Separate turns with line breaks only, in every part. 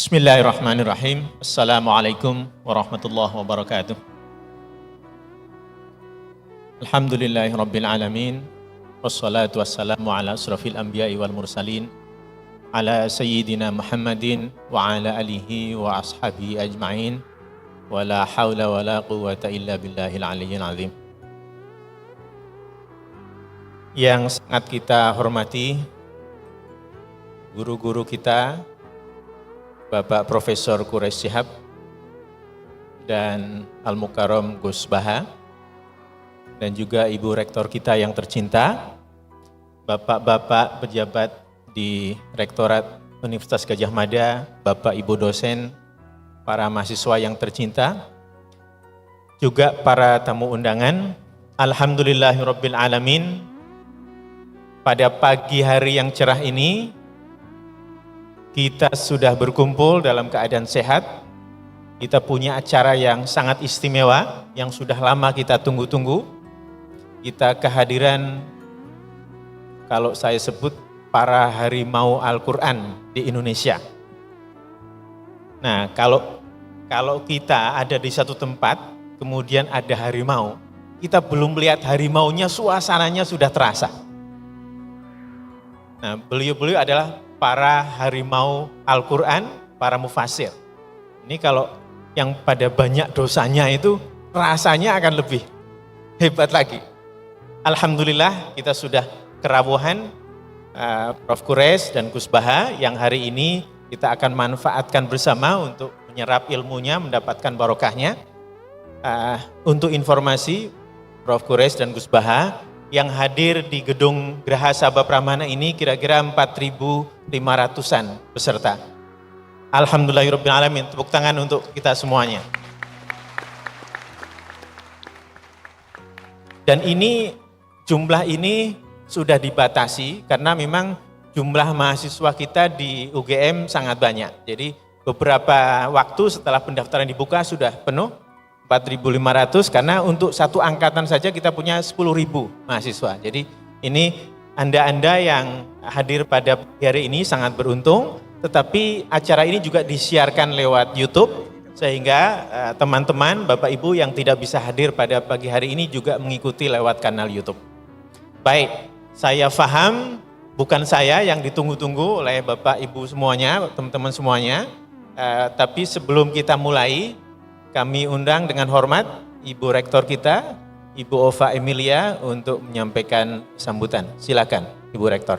Bismillahirrahmanirrahim. Assalamualaikum warahmatullahi wabarakatuh. Alhamdulillahi rabbil alamin. Wassalatu wassalamu ala asrafil anbiya'i wal mursalin. Ala sayyidina Muhammadin wa ala alihi wa ashabihi ajma'in. Wa la hawla wa la quwwata illa billahil aliyyil azim. Yang sangat kita hormati, guru-guru kita, Bapak Profesor Quraish Shihab dan Al-Mukarram Gus Baha, dan juga Ibu Rektor kita yang tercinta, Bapak-Bapak pejabat di Rektorat Universitas Gadjah Mada, Bapak Ibu dosen, para mahasiswa yang tercinta, juga para tamu undangan. Alhamdulillahirabbil alamin. Pada pagi hari yang cerah ini, kita sudah berkumpul dalam keadaan sehat. Kita punya acara yang sangat istimewa, yang sudah lama kita tunggu-tunggu. Kita kehadiran, kalau saya sebut, para harimau Al-Quran di Indonesia. Nah, kalau kita ada di satu tempat, kemudian ada harimau, kita belum melihat harimaunya, suasananya sudah terasa. Nah, beliau-beliau adalah para harimau Al-Quran, para mufasir. Ini kalau yang pada banyak dosanya itu rasanya akan lebih hebat lagi. Alhamdulillah kita sudah kerawuhan Prof. Quraish dan Gus Baha yang hari ini kita akan manfaatkan bersama untuk menyerap ilmunya, mendapatkan barokahnya. Untuk informasi, Prof. Quraish dan Gus Baha yang hadir di gedung Geraha Sabah Pramana ini kira-kira 4.500-an peserta. Alhamdulillahirabbil alamin. Tepuk tangan untuk kita semuanya. Dan ini jumlah ini sudah dibatasi karena memang jumlah mahasiswa kita di UGM sangat banyak. Jadi beberapa waktu setelah pendaftaran dibuka sudah penuh 4.500 karena untuk satu angkatan saja kita punya 10.000 mahasiswa. Jadi ini Anda-Anda yang hadir pada hari ini sangat beruntung, tetapi acara ini juga disiarkan lewat YouTube sehingga teman-teman, Bapak Ibu yang tidak bisa hadir pada pagi hari ini juga mengikuti lewat kanal YouTube. Baik, saya paham bukan saya yang ditunggu-tunggu oleh Bapak Ibu semuanya, teman-teman semuanya, tapi sebelum kita mulai, kami undang dengan hormat Ibu Rektor kita, Ibu Ova Emilia untuk menyampaikan sambutan. Silakan Ibu Rektor.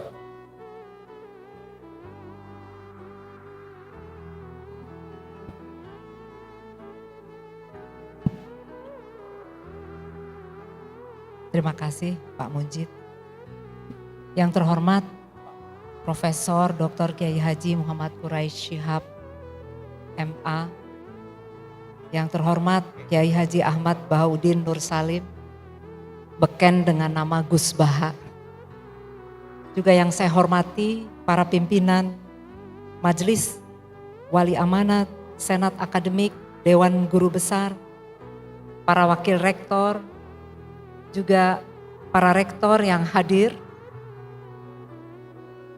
Terima kasih Pak Munjid. Yang terhormat Profesor Dr. Kiai Haji Muhammad Quraish Shihab, MA. Yang terhormat Kiai Haji Ahmad Bahauddin Nur Salim, beken dengan nama Gus Baha. Juga yang saya hormati para pimpinan Majelis Wali Amanat, Senat Akademik, Dewan Guru Besar, para wakil rektor, juga para rektor yang hadir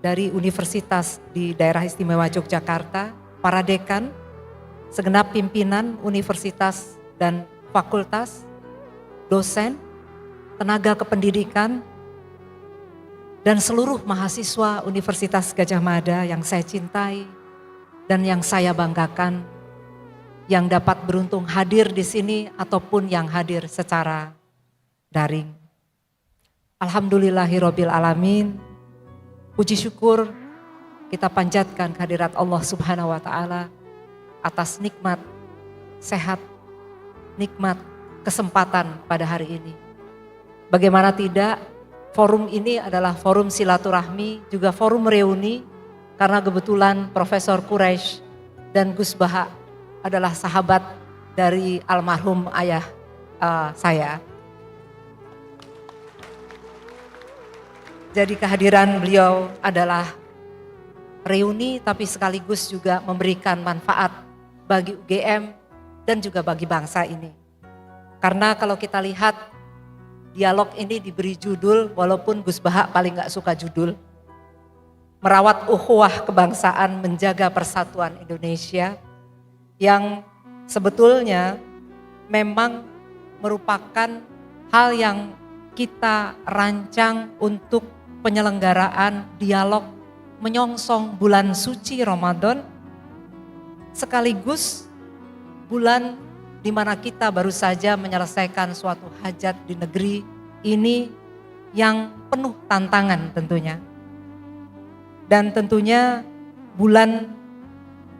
dari universitas di daerah istimewa Yogyakarta, para dekan, segenap pimpinan universitas dan fakultas, dosen, tenaga kependidikan, dan seluruh mahasiswa Universitas Gadjah Mada yang saya cintai dan yang saya banggakan, yang dapat beruntung hadir di sini ataupun yang hadir secara daring. Alhamdulillahirabbil alamin. Puji syukur kita panjatkan kehadirat Allah Subhanahu wa taala atas nikmat sehat, nikmat kesempatan pada hari ini. Bagaimana tidak, forum ini adalah forum silaturahmi, juga forum reuni, karena kebetulan Profesor Quraish dan Gus Baha adalah sahabat dari almarhum ayah saya. Jadi kehadiran beliau adalah reuni tapi sekaligus juga memberikan manfaat bagi UGM dan juga bagi bangsa ini. Karena kalau kita lihat dialog ini diberi judul, walaupun Gus Baha paling gak suka judul. merawat ukhuwah kebangsaan, menjaga persatuan Indonesia yang sebetulnya memang merupakan hal yang kita rancang untuk penyelenggaraan dialog menyongsong bulan suci Ramadan, sekaligus bulan di mana kita baru saja menyelesaikan suatu hajat di negeri ini yang penuh tantangan tentunya. Dan tentunya bulan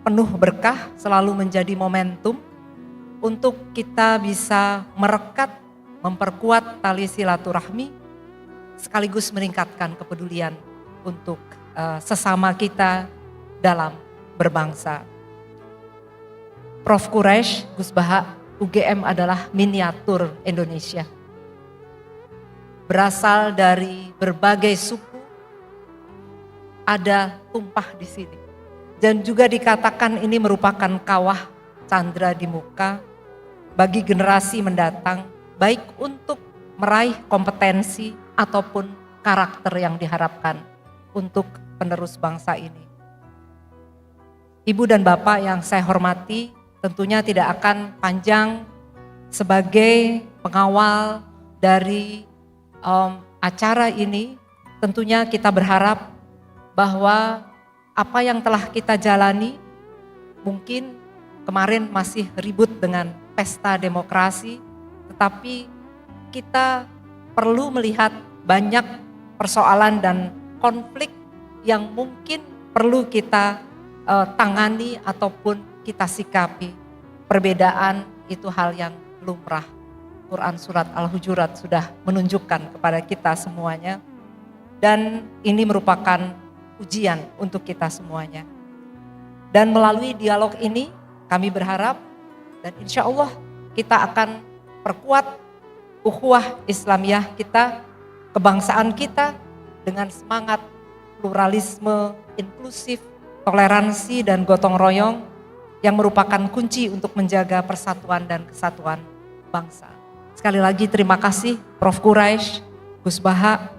penuh berkah selalu menjadi momentum untuk kita bisa merekat, memperkuat tali silaturahmi, sekaligus meningkatkan kepedulian untuk sesama kita dalam berbangsa. Prof. Quraisy, Gus Baha, UGM adalah miniatur Indonesia. Berasal dari berbagai suku, ada tumpah di sini. Dan juga dikatakan ini merupakan kawah candra di muka bagi generasi mendatang, baik untuk meraih kompetensi ataupun karakter yang diharapkan untuk penerus bangsa ini. Ibu dan Bapak yang saya hormati, tentunya tidak akan panjang sebagai pengawal dari acara ini. Tentunya kita berharap bahwa apa yang telah kita jalani, mungkin kemarin masih ribut dengan pesta demokrasi, tetapi kita perlu melihat banyak persoalan dan konflik yang mungkin perlu kita tangani ataupun kita sikapi. Perbedaan itu hal yang lumrah. Quran surat Al-Hujurat sudah menunjukkan kepada kita semuanya, dan ini merupakan ujian untuk kita semuanya. Dan melalui dialog ini kami berharap dan insya Allah kita akan perkuat ukhuwah Islamiyah kita, kebangsaan kita dengan semangat pluralisme, inklusif, toleransi dan gotong royong yang merupakan kunci untuk menjaga persatuan dan kesatuan bangsa. Sekali lagi terima kasih Prof. Quraisy, Gus Baha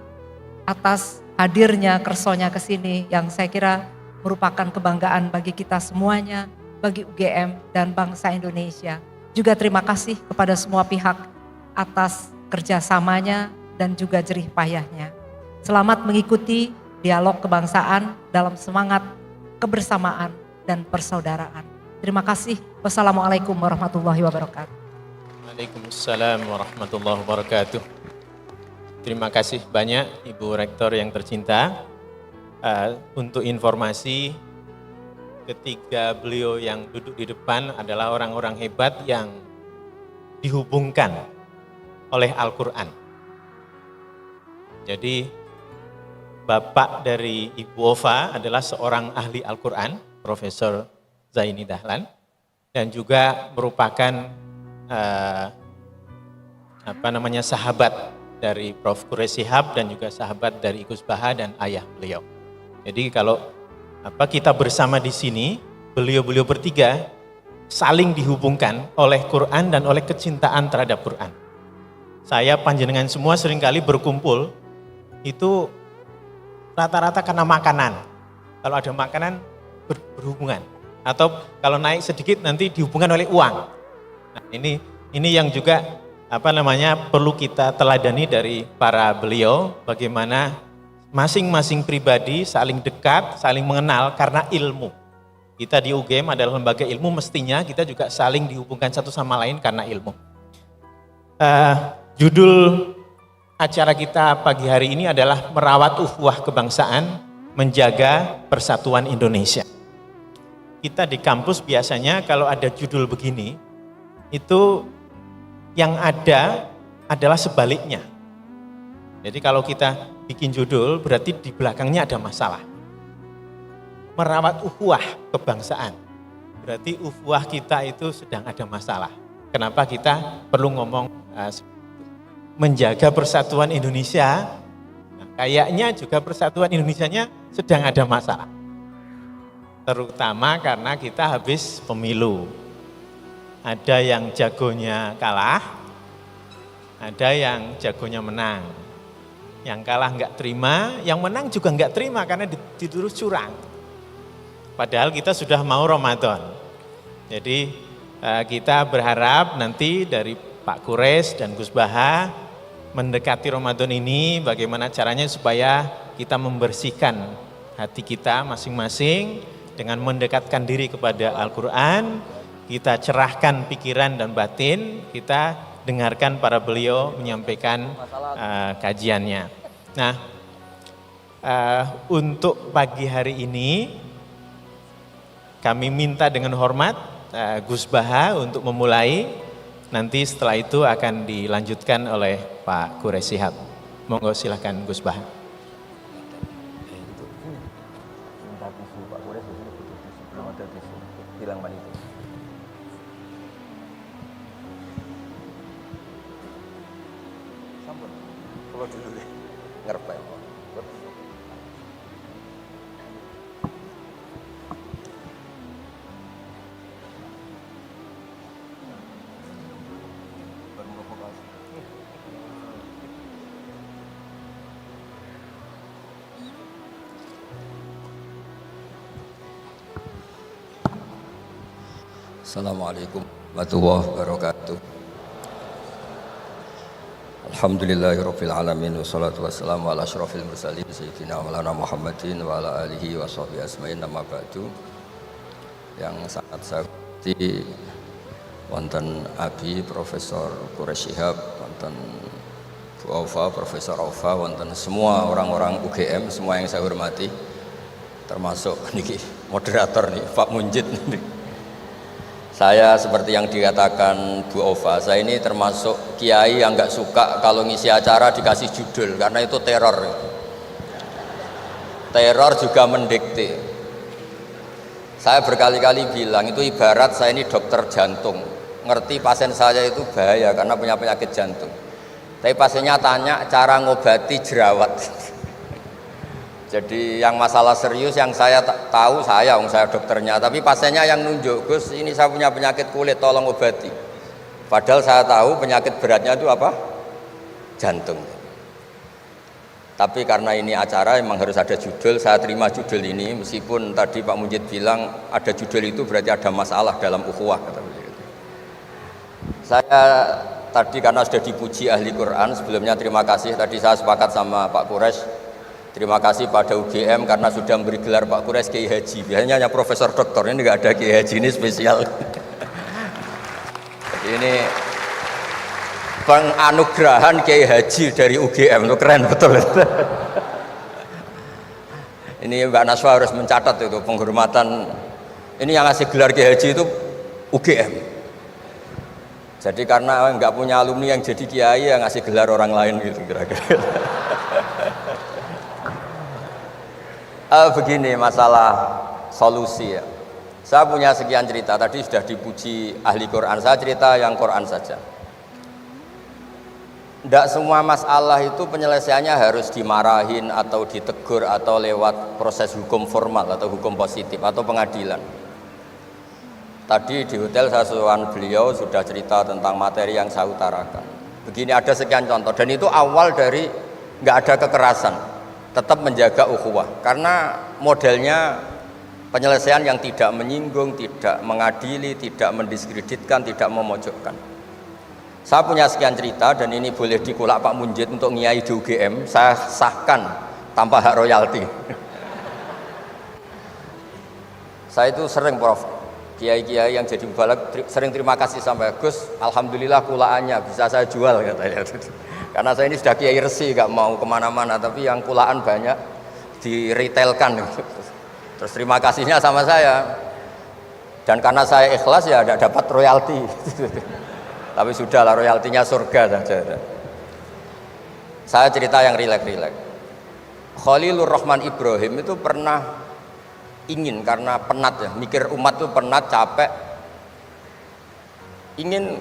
atas hadirnya kersonya ke sini yang saya kira merupakan kebanggaan bagi kita semuanya, bagi UGM dan bangsa Indonesia. Juga terima kasih kepada semua pihak atas kerjasamanya dan juga jerih payahnya. Selamat mengikuti dialog kebangsaan dalam semangat kebersamaan dan persaudaraan. Terima kasih. Wassalamualaikum warahmatullahi wabarakatuh.
Waalaikumsalam warahmatullahi wabarakatuh. Terima kasih banyak Ibu Rektor yang tercinta. Untuk informasi, ketiga beliau yang duduk di depan adalah orang-orang hebat yang dihubungkan oleh Al-Quran. Jadi bapak dari Ibu Ova adalah seorang ahli Al-Quran, Profesor Zaini Dahlan, dan juga merupakan sahabat dari Prof. Quraisy Shihab dan juga sahabat dari Gus Baha dan ayah beliau. Jadi kalau kita bersama di sini, beliau-beliau bertiga saling dihubungkan oleh Quran dan oleh kecintaan terhadap Quran. Saya panjenengan semua seringkali berkumpul itu rata-rata karena makanan. Kalau ada makanan berhubungan, atau kalau naik sedikit nanti dihubungkan oleh uang. Nah, ini yang juga perlu kita teladani dari para beliau, bagaimana masing-masing pribadi saling dekat, saling mengenal karena ilmu. Kita di UGM adalah lembaga ilmu, mestinya kita juga saling dihubungkan satu sama lain karena ilmu. Judul acara kita pagi hari ini adalah merawat ukhuwah kebangsaan, menjaga persatuan Indonesia. Kita di kampus biasanya kalau ada judul begini, itu yang ada adalah sebaliknya. Jadi kalau kita bikin judul berarti di belakangnya ada masalah. Merawat ukhuwah kebangsaan, berarti ukhuwah kita itu sedang ada masalah. Kenapa kita perlu ngomong menjaga persatuan Indonesia? Nah, kayaknya juga persatuan Indonesianya sedang ada masalah. Terutama karena kita habis pemilu. Ada yang jagonya kalah, ada yang jagonya menang. Yang kalah nggak terima, yang menang juga nggak terima karena dituduh curang. Padahal kita sudah mau Ramadan. Jadi kita berharap nanti dari Pak Kures dan Gus Baha mendekati Ramadan ini bagaimana caranya supaya kita membersihkan hati kita masing-masing dengan mendekatkan diri kepada Al-Quran, kita cerahkan pikiran dan batin, kita dengarkan para beliau menyampaikan kajiannya. Nah, untuk pagi hari ini kami minta dengan hormat Gus Baha untuk memulai, nanti setelah itu akan dilanjutkan oleh Pak Kures Shihab. Monggo silahkan Gus Baha.
Minta tisu Pak Kures, biasanya butuh tisu, belum ada tisu, bilang panitia. Sampun, kalau dulu deh, ngerepet. Assalamualaikum warahmatullahi wabarakatuh. Alhamdulillahirabbil alamin wassalatu wassalamu ala asyrofil mursalin sayyidina maulana Muhammadin wa ala alihi wa sahbihi asma'in amma ba'du. Yang sangat saya hormati wonten Abi Profesor Kures Shihab, wonten Bu Aufa, Profesor Aufa, wonten semua orang-orang UGM, semua yang saya hormati, termasuk niki moderator nih Pak Munjid nih. Saya seperti yang dikatakan Bu Ova, saya ini termasuk kiai yang nggak suka kalau ngisi acara dikasih judul, karena itu teror. Teror juga mendikte. Saya berkali-kali bilang itu ibarat saya ini dokter jantung, ngerti pasien saya itu bahaya karena punya penyakit jantung. Tapi pasiennya tanya cara ngobati jerawat. Jadi yang masalah serius yang saya tahu saya dokternya, tapi pasiennya yang nunjuk, Gus ini saya punya penyakit kulit, tolong obati. Padahal saya tahu penyakit beratnya itu apa? Jantung. Tapi karena ini acara memang harus ada judul, saya terima judul ini, meskipun tadi Pak Mujid bilang ada judul itu berarti ada masalah dalam ukhuwah, kata beliau. Saya tadi karena sudah dipuji ahli Quran, sebelumnya terima kasih, tadi saya sepakat sama Pak Kures. Terima kasih pada UGM karena sudah memberi gelar Pak Kures Kiai Haji. Biasanya hanya Profesor Doktor, ini nggak ada Kiai Haji, ini spesial. Jadi ini penganugerahan Kiai Haji dari UGM, itu keren betul. Ini Mbak Naswa harus mencatat itu penghormatan. Ini yang ngasih gelar Kiai Haji itu UGM. Jadi karena nggak punya alumni yang jadi kiai, yang ngasih gelar orang lain gitu kira-kira. Begini masalah solusi ya. Saya punya sekian cerita, tadi sudah dipuji ahli Quran, saya cerita yang Quran saja. Tidak semua masalah itu penyelesaiannya harus dimarahin atau ditegur atau lewat proses hukum formal atau hukum positif atau pengadilan. Tadi di hotel saya suruhan beliau sudah cerita tentang materi yang saya utarakan. Begini ada sekian contoh dan itu awal dari nggak ada kekerasan. Tetap menjaga ukhuwah karena modelnya penyelesaian yang tidak menyinggung, tidak mengadili, tidak mendiskreditkan, tidak memojokkan. Saya punya sekian cerita dan ini boleh dikulak Pak Munjid untuk ngiai di UGM, saya sahkan tanpa hak royalti. Saya itu sering Prof, kiai-kiai yang jadi mubalak sering terima kasih sampai Gus, alhamdulillah kulaannya bisa saya jual katanya. Karena saya ini sudah kiai resi, gak mau kemana-mana, tapi yang kulaan banyak diretailkan. Terus terima kasihnya sama saya. Dan karena saya ikhlas ya tidak dapat royalti. Tapi sudahlah royaltinya surga saja. Saya cerita yang rileks-rileks. Khalilur Rahman Ibrahim itu pernah ingin karena penat ya, mikir umat itu penat, capek, ingin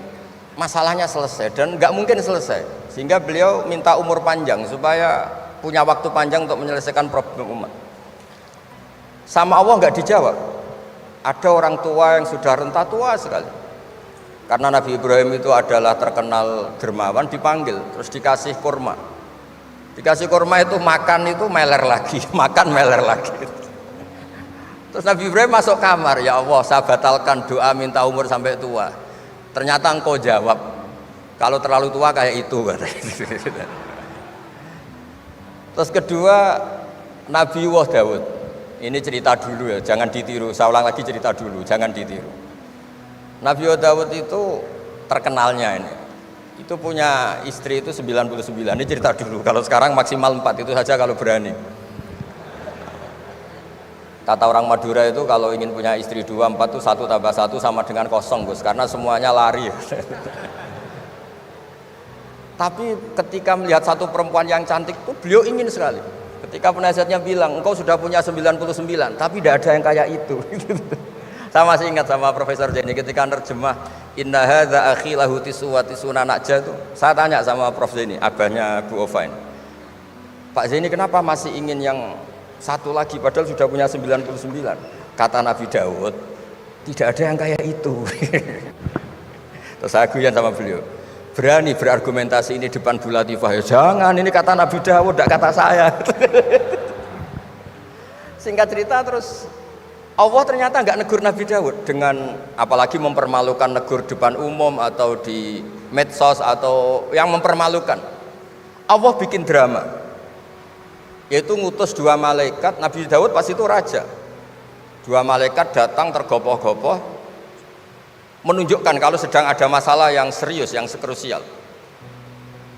masalahnya selesai dan nggak mungkin selesai, sehingga beliau minta umur panjang supaya punya waktu panjang untuk menyelesaikan problem umat. Sama Allah nggak dijawab. Ada orang tua yang sudah renta tua sekali, karena Nabi Ibrahim itu adalah terkenal dermawan, dipanggil terus dikasih kurma. Dikasih kurma itu makan itu meler lagi, makan meler lagi. Terus Nabi Ibrahim masuk kamar, ya Allah saya batalkan doa minta umur sampai tua. Ternyata engkau jawab, kalau terlalu tua kayak itu. Terus kedua Nabi Dawud, ini cerita dulu ya, jangan ditiru. Saya ulang lagi cerita dulu, jangan ditiru. Nabi Dawud itu terkenalnya ini, itu punya istri itu 99. Ini cerita dulu. Kalau sekarang maksimal 4 itu saja kalau berani. Kata orang Madura itu kalau ingin punya istri 2, 4 itu 1 tambah 1 sama dengan 0 Gus, karena semuanya lari. Tapi ketika melihat satu perempuan yang cantik itu beliau ingin sekali. Ketika penasihatnya bilang engkau sudah punya 99 tapi tidak ada yang kayak itu. Saya masih ingat sama Profesor Jenny ketika nerjemah inna hadza akhi lahu tisu wa tisuna najah itu. Saya tanya sama Prof Jenny, abahnya Bu Ovain. Pak Jenny kenapa masih ingin yang satu lagi padahal sudah punya 99? Kata Nabi Daud, tidak ada yang kayak itu. Terus saya guyon sama beliau, berani berargumentasi ini depan Bu Latifah, ya jangan, ini kata Nabi Daud, tidak kata saya. Singkat cerita terus Allah ternyata nggak negur Nabi Daud dengan apalagi mempermalukan, negur depan umum atau di medsos atau yang mempermalukan. Allah bikin drama, yaitu ngutus 2 malaikat. Nabi Daud pas itu raja, 2 malaikat datang tergopoh-gopoh menunjukkan kalau sedang ada masalah yang serius, yang krusial.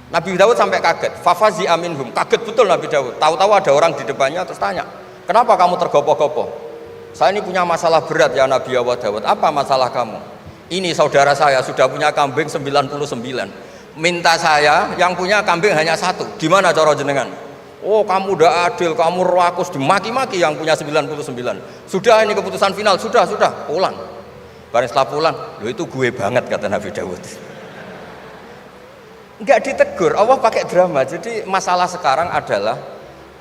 Nabi Daud sampai kaget, fafazi aminhum, kaget betul Nabi Daud. Tahu-tahu ada orang di depannya terus tanya, kenapa kamu tergopoh-gopoh? Saya ini punya masalah berat ya Nabi Dawud. Apa masalah kamu? Ini saudara saya sudah punya kambing 99, minta saya yang punya kambing hanya 1. Gimana cara jenengan? Oh kamu udah adil, kamu rakus, dimaki-maki yang punya 99. Sudah ini keputusan final, sudah pulang. Barang setelah pulang, loh itu gue banget kata Nabi Dawud. Enggak ditegur, Allah pakai drama. Jadi masalah sekarang adalah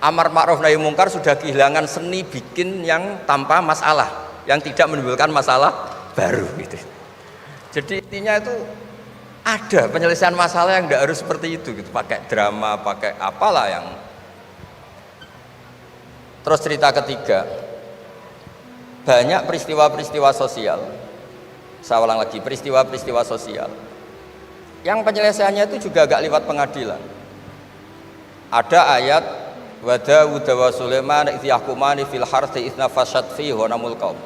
amar ma'ruf nahi mungkar sudah kehilangan seni bikin yang tanpa masalah, yang tidak menimbulkan masalah baru gitu. Jadi intinya itu ada penyelesaian masalah yang tidak harus seperti itu gitu, pakai drama, pakai apalah yang. Terus cerita ketiga, banyak peristiwa-peristiwa sosial. Saya ulang lagi, peristiwa-peristiwa sosial yang penyelesaiannya itu juga agak lewat pengadilan. Ada ayat wa Dawud wa Sulaiman idh yahkumani fil harthi idh nafashat fihi ghanamul qaum.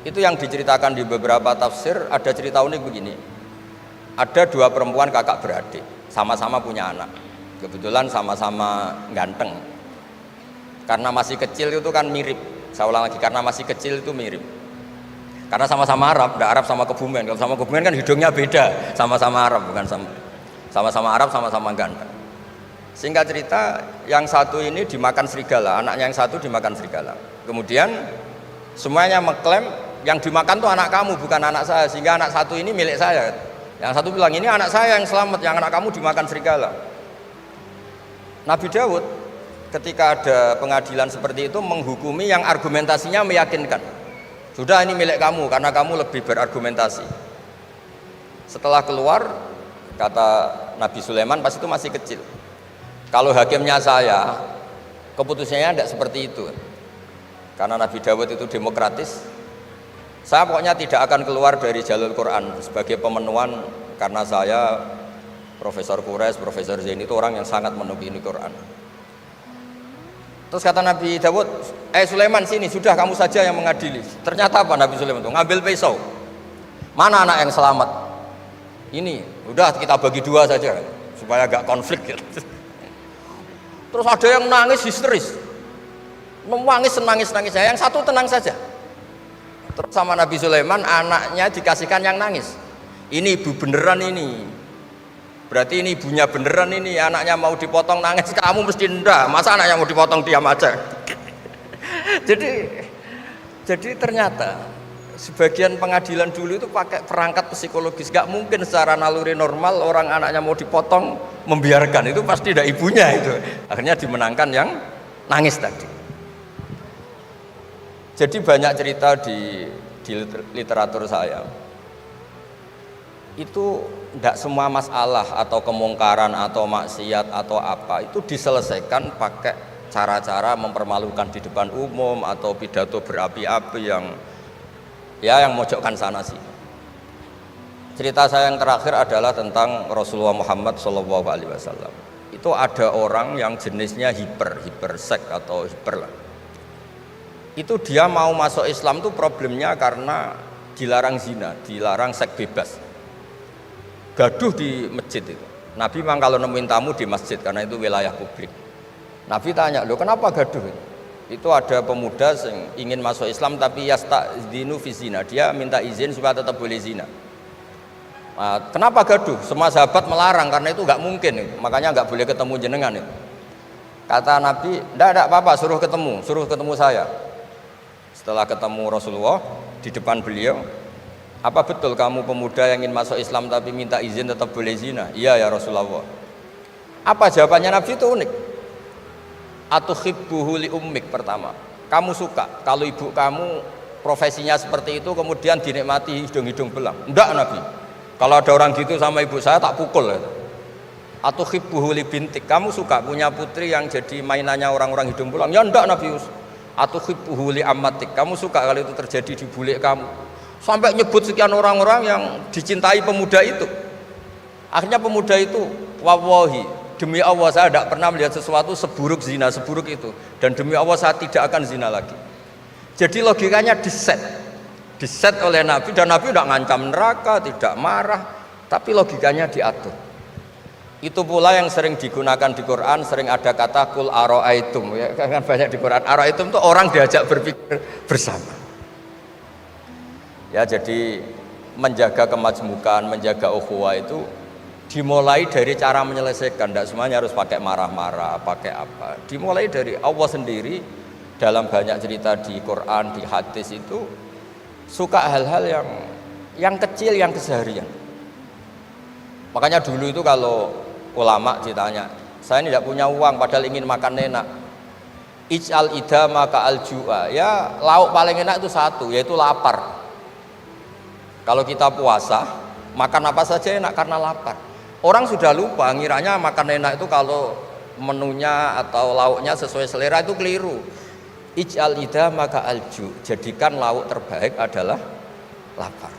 Itu yang diceritakan di beberapa tafsir. Ada cerita unik begini, ada 2 perempuan kakak beradik, sama-sama punya anak, kebetulan sama-sama ganteng. Karena masih kecil itu kan mirip. Saya ulang lagi, karena masih kecil itu mirip. Karena sama-sama Arab, tidak Arab sama Kebumen. Kalau sama Kebumen kan hidungnya beda, sama-sama Arab, bukan sama-sama Arab, sama-sama ganteng. Singkat cerita, yang satu ini dimakan serigala, anaknya yang satu dimakan serigala. Kemudian semuanya mengklaim yang dimakan tuh anak kamu, bukan anak saya, sehingga anak satu ini milik saya. Yang satu bilang ini anak saya yang selamat, yang anak kamu dimakan serigala. Nabi Daud ketika ada pengadilan seperti itu menghukumi yang argumentasinya meyakinkan. Sudah ini milik kamu karena kamu lebih berargumentasi. Setelah keluar, kata Nabi Sulaiman pas itu masih kecil, kalau hakimnya saya, keputusannya tidak seperti itu. Karena Nabi Dawud itu demokratis, saya pokoknya tidak akan keluar dari jalur Quran sebagai pemenuhan, karena saya Profesor Quraisy, Profesor Zain itu orang yang sangat menekuni Quran. Terus kata Nabi Dawud, Sulaiman sini, sudah kamu saja yang mengadili. Ternyata apa Nabi Sulaiman itu? Ngambil pisau. Mana anak yang selamat? Ini, udah kita bagi 2 saja supaya agak konflik gitu. Terus ada yang nangis histeris, nangis, yang satu tenang saja. Terus sama Nabi Sulaiman anaknya dikasihkan yang nangis. Ini ibu beneran ini, berarti ini ibunya beneran ini, anaknya mau dipotong nangis, kamu mesti ndak, masa anaknya mau dipotong diam aja. Jadi ternyata sebagian pengadilan dulu itu pakai perangkat psikologis, gak mungkin secara naluri normal orang anaknya mau dipotong membiarkan, itu pasti tidak ibunya itu. Akhirnya dimenangkan yang nangis tadi. Jadi banyak cerita di literatur saya. itu tidak semua masalah atau kemungkaran atau maksiat atau apa itu diselesaikan pakai cara-cara mempermalukan di depan umum atau pidato berapi-api yang mojokkan sana sih. Cerita saya yang terakhir adalah tentang Rasulullah Muhammad SAW. Itu ada orang yang jenisnya hipersek atau hiper lah. Itu dia mau masuk Islam tuh problemnya karena dilarang zina, dilarang seks bebas. Gaduh di masjid itu. Nabi memang kalau nemuin tamu di masjid karena itu wilayah publik. Nabi tanya, "Loh, kenapa gaduh?" Itu ada pemuda yang ingin masuk Islam tapi yasta'dzinu fi zina. Dia minta izin supaya tetap boleh zina. Nah, kenapa gaduh? Semua sahabat melarang karena itu nggak mungkin. Makanya nggak boleh ketemu jenengan itu. Kata Nabi, "Enggak apa-apa, suruh ketemu saya." Setelah ketemu Rasulullah di depan beliau, "Apa betul kamu pemuda yang ingin masuk Islam tapi minta izin tetap boleh zina?" "Iya ya Rasulullah." Apa jawabannya Nabi itu unik. Atuhibbuhu li ummik pertama. Kamu suka kalau ibu kamu profesinya seperti itu kemudian dinikmati hidung-hidung belang? Enggak Nabi. Kalau ada orang gitu sama ibu saya tak pukul. Atuhibbuhu li bintik. Kamu suka punya putri yang jadi mainannya orang-orang hidung belang? Ya enggak Nabi. Atuhibbuhu li ammatik. Kamu suka kalau itu terjadi di bule kamu? Sampai nyebut sekian orang-orang yang dicintai pemuda itu. Akhirnya pemuda itu, wallahi, demi Allah saya tidak pernah melihat sesuatu seburuk zina, seburuk itu. Dan demi Allah saya tidak akan zina lagi. Jadi logikanya diset oleh Nabi, dan Nabi tidak ngancam neraka, tidak marah, tapi logikanya diatur. Itu pula yang sering digunakan di Quran, sering ada kata kul aro'aitum, ya kan banyak di Quran. Aro'aitum itu orang diajak berpikir bersama. Ya, jadi menjaga kemajmukan, menjaga ukhuwah itu dimulai dari cara menyelesaikan. Tidak semuanya harus pakai marah-marah, pakai apa. Dimulai dari Allah sendiri dalam banyak cerita di Quran, di hadis itu suka hal-hal yang kecil, yang keseharian. Makanya dulu itu kalau ulama ditanya, saya ini tidak punya uang padahal ingin makan enak. Ij'al idama ka'al ju'a. Ya, lauk paling enak itu satu, yaitu lapar. Kalau kita puasa, makan apa saja enak karena lapar. Orang sudah lupa, ngiranya makan enak itu kalau menunya atau lauknya sesuai selera, itu keliru. Ij'al idama ka'al ju'. Jadikan lauk terbaik adalah lapar.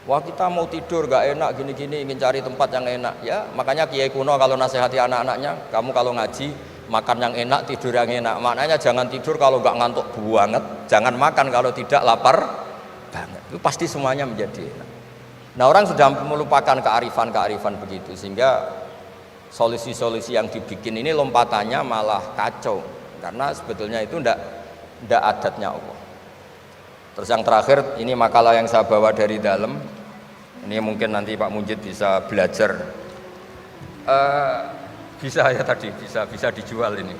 Wah, kita mau tidur gak enak gini-gini, ingin cari tempat yang enak. Ya, makanya Kiai kuno kalau nasihati anak-anaknya, kamu kalau ngaji makan yang enak, tidur yang enak. Maknanya jangan tidur kalau gak ngantuk banget, jangan makan kalau tidak lapar banget. Itu pasti semuanya menjadi enak. Nah, orang sudah melupakan kearifan begitu, sehingga solusi-solusi yang dibikin ini lompatannya malah kacau, karena sebetulnya itu ndak adatnya Allah. Terus yang terakhir, ini makalah yang saya bawa dari dalam. Ini mungkin nanti Pak Munjid bisa belajar. Bisa ya tadi, bisa dijual ini.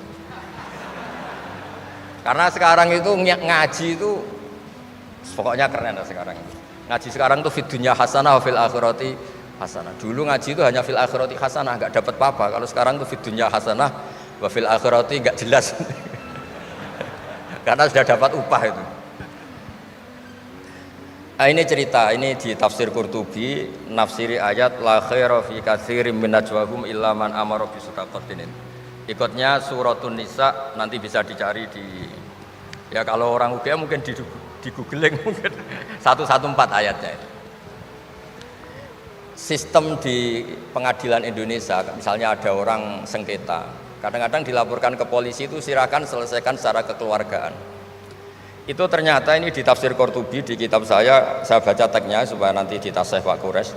Karena sekarang itu ngaji itu pokoknya keren lah sekarang. Ngaji sekarang tuh fid dunya hasanah wa fil akhirati hasanah. Dulu ngaji itu hanya fil akhirati hasanah, enggak dapat apa-apa. Kalau sekarang tuh fid dunya hasanah wa fil akhirati enggak jelas. Karena sudah dapat upah itu. Nah, ini cerita, ini di tafsir Qurtubi, nafsiri ayat la khaira fi katsirin min najwahum illa man amara bi shadaqatin. Ikutnya suratun Nisa, nanti bisa dicari di, ya kalau orang UGM mungkin di googling mungkin 114 ayatnya itu. Sistem di pengadilan Indonesia, misalnya ada orang sengketa, kadang-kadang dilaporkan ke polisi itu silakan selesaikan secara kekeluargaan. Itu ternyata ini di tafsir Qurtubi, di kitab saya baca teksnya supaya nanti ditasih Pak Quraisy.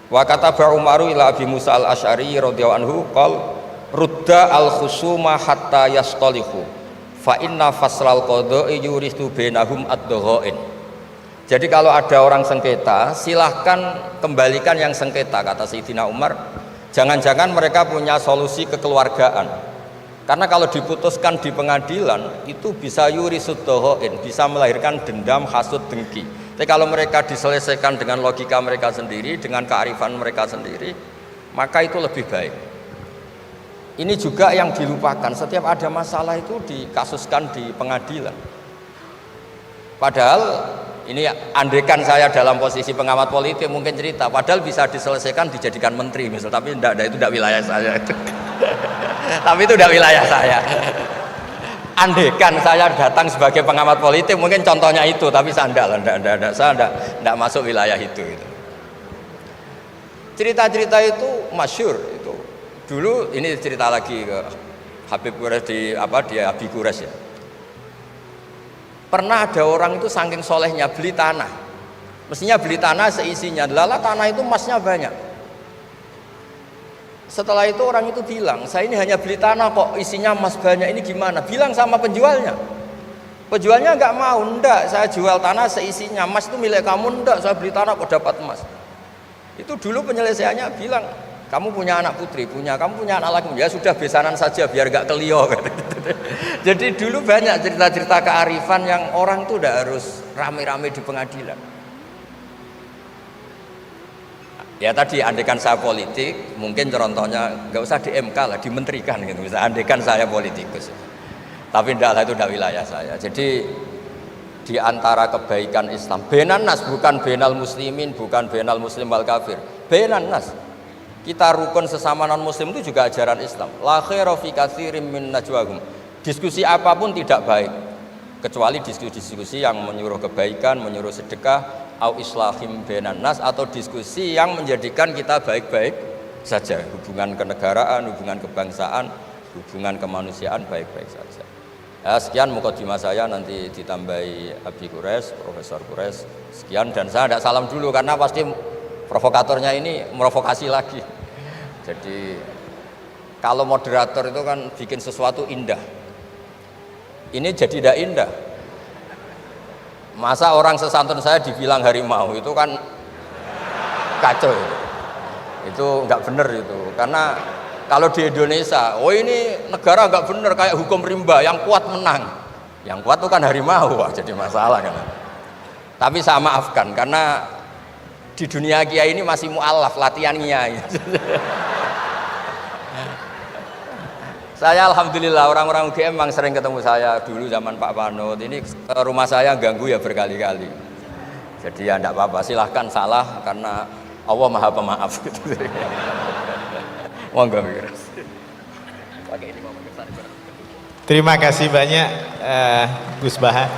Wa kataba Umaru ila Abi Musa al-Asy'ari radhiyallahu anhu qol rudda al-khusuma hatta yastalihu fa inna faslal qada'i yuristu bainahum ad-dhaghain. Jadi kalau ada orang sengketa, silahkan kembalikan yang sengketa, kata Sayyidina Umar. Jangan-jangan mereka punya solusi kekeluargaan. Karena kalau diputuskan di pengadilan itu bisa yurisud dhaghain, bisa melahirkan dendam, hasud, dengki. Tapi kalau mereka diselesaikan dengan logika mereka sendiri, dengan kearifan mereka sendiri, maka itu lebih baik. Ini juga yang dilupakan, setiap ada masalah itu dikasuskan di pengadilan. Padahal Ini andaikan saya dalam posisi pengamat politik mungkin cerita, padahal bisa diselesaikan dijadikan menteri misal, tapi itu tidak wilayah saya itu. Tapi itu tidak wilayah saya. Andaikan saya datang sebagai pengamat politik mungkin contohnya itu, tapi saya tidak masuk wilayah itu. Cerita-cerita itu masyhur itu. Dulu ini cerita lagi ke Habib Quraisy di Abi Quraisy ya. Pernah ada orang itu saking solehnya beli tanah, mestinya beli tanah seisinya, lala tanah itu emasnya banyak. Setelah itu orang itu bilang, saya ini hanya beli tanah kok isinya emas banyak, ini gimana? Bilang sama penjualnya. Penjualnya nggak mau, enggak, saya jual tanah seisinya, emas itu milik kamu, enggak, saya beli tanah kok dapat emas. Itu dulu penyelesaiannya bilang, kamu punya anak putri, kamu punya anak laki, ya sudah besanan saja biar nggak kelio. Jadi dulu banyak cerita-cerita kearifan yang orang tuh udah harus rame-rame di pengadilan. Ya tadi andaikan saya politik, mungkin contohnya nggak usah di MK lah, dimenterikan gitu. Bisa andaikan saya politikus. Tapi tidak, itu tidak wilayah saya. Jadi di antara kebaikan Islam, benan nas, bukan benal muslimin, bukan benal muslim wal kafir, benan nas. Kita rukun sesama non muslim itu juga ajaran Islam. La khaira fi katsirin min najwahum. Diskusi apapun tidak baik kecuali diskusi yang menyuruh kebaikan, menyuruh sedekah, au islahim bainan nas, atau diskusi yang menjadikan kita baik-baik saja, hubungan kenegaraan, hubungan kebangsaan, hubungan kemanusiaan baik-baik saja. Ya, sekian mukadimah saya, nanti ditambahi Abi Quraisy, Profesor Quraisy. Sekian, dan saya tidak salam dulu karena pasti provokatornya ini merovokasi lagi. Jadi kalau moderator itu kan bikin sesuatu indah, ini jadi tidak indah. Masa orang sesantun saya dibilang harimau, itu kan kacau. Itu nggak benar itu. Karena kalau di Indonesia, oh ini negara nggak benar, kayak hukum rimba, yang kuat menang. Yang kuat itu kan harimau, wah, jadi masalah kan. Tapi saya maafkan karena di dunia kiai ini masih mu'alaf, latihan kiai. Saya alhamdulillah orang-orang UGM memang sering ketemu saya dulu zaman Pak Panut. Ini ke rumah saya ganggu ya berkali-kali. Jadi ya enggak apa-apa, silahkan salah karena Allah Maha Pemaaf gitu. Monggo.
Terima kasih banyak Gus Baha.